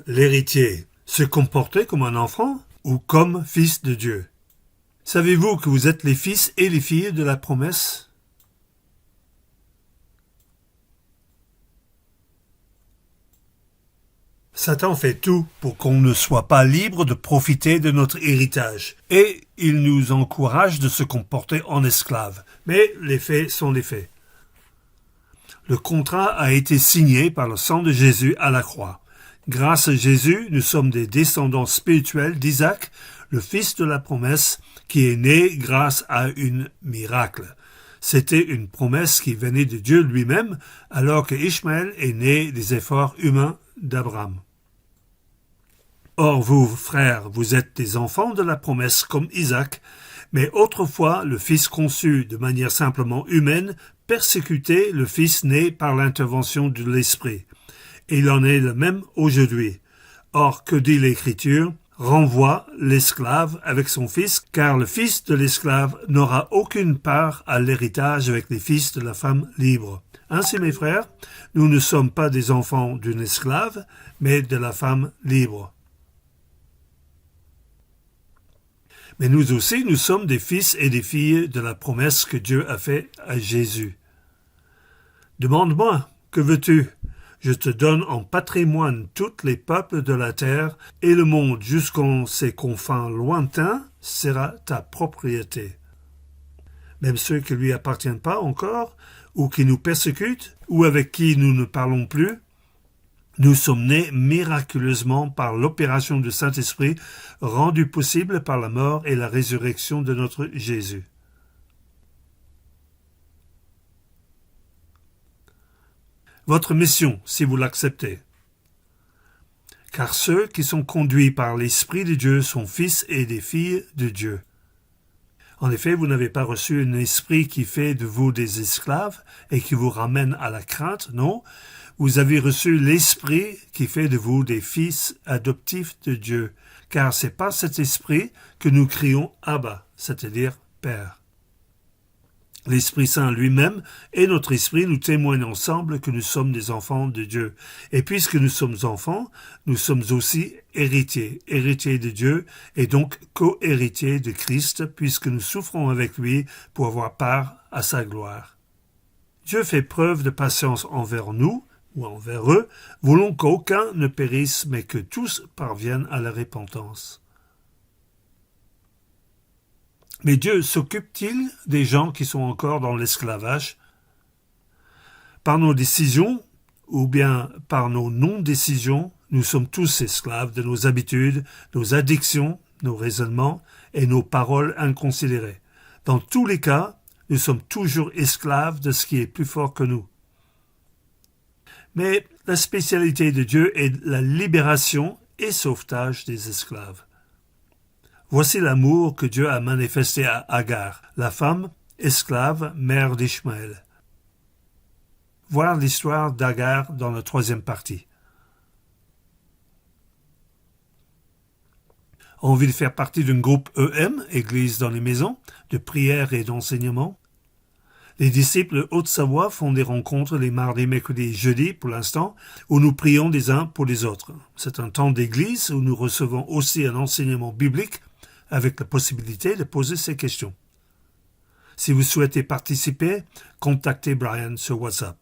L'héritier, se comporter comme un enfant ou comme fils de Dieu. Savez-vous que vous êtes les fils et les filles de la promesse? Satan fait tout pour qu'on ne soit pas libre de profiter de notre héritage, et il nous encourage de se comporter en esclaves. Mais les faits sont les faits. Le contrat a été signé par le sang de Jésus à la croix. Grâce à Jésus, nous sommes des descendants spirituels d'Isaac, le fils de la promesse, qui est né grâce à un miracle. C'était une promesse qui venait de Dieu lui-même, alors que Ishmaël est né des efforts humains d'Abraham. Or, vous, frères, vous êtes des enfants de la promesse comme Isaac, mais autrefois le fils conçu de manière simplement humaine persécutait le fils né par l'intervention de l'Esprit. Et il en est le même aujourd'hui. Or, que dit l'Écriture? Renvoie l'esclave avec son fils, car le fils de l'esclave n'aura aucune part à l'héritage avec les fils de la femme libre. Ainsi, mes frères, nous ne sommes pas des enfants d'une esclave, mais de la femme libre. Mais nous aussi, nous sommes des fils et des filles de la promesse que Dieu a faite à Jésus. Demande-moi, que veux-tu? Je te donne en patrimoine tous les peuples de la terre, et le monde jusqu'en ses confins lointains sera ta propriété. Même ceux qui ne lui appartiennent pas encore, ou qui nous persécutent, ou avec qui nous ne parlons plus, nous sommes nés miraculeusement par l'opération du Saint-Esprit, rendue possible par la mort et la résurrection de notre Jésus. Votre mission, si vous l'acceptez. Car ceux qui sont conduits par l'Esprit de Dieu sont fils et des filles de Dieu. En effet, vous n'avez pas reçu un esprit qui fait de vous des esclaves et qui vous ramène à la crainte, non. Vous avez reçu l'Esprit qui fait de vous des fils adoptifs de Dieu, car c'est par cet Esprit que nous crions « Abba », c'est-à-dire « Père ». L'Esprit Saint lui-même et notre esprit nous témoignent ensemble que nous sommes des enfants de Dieu. Et puisque nous sommes enfants, nous sommes aussi héritiers de Dieu et donc co-héritiers de Christ, puisque nous souffrons avec lui pour avoir part à sa gloire. Dieu fait preuve de patience envers nous, ou envers eux, voulant qu'aucun ne périsse, mais que tous parviennent à la repentance. Mais Dieu s'occupe-t-il des gens qui sont encore dans l'esclavage? Par nos décisions, ou bien par nos non-décisions, nous sommes tous esclaves de nos habitudes, nos addictions, nos raisonnements et nos paroles inconsidérées. Dans tous les cas, nous sommes toujours esclaves de ce qui est plus fort que nous. Mais la spécialité de Dieu est la libération et sauvetage des esclaves. Voici l'amour que Dieu a manifesté à Agar, la femme esclave, mère d'Ishmaël. Voir l'histoire d'Agar dans la 3e partie. Envie de faire partie d'un groupe Église dans les maisons, de prière et d'enseignement? Les disciples de Haute-Savoie font des rencontres les mardis, mercredis et jeudis pour l'instant, où nous prions les uns pour les autres. C'est un temps d'église où nous recevons aussi un enseignement biblique avec la possibilité de poser ces questions. Si vous souhaitez participer, contactez Brian sur WhatsApp.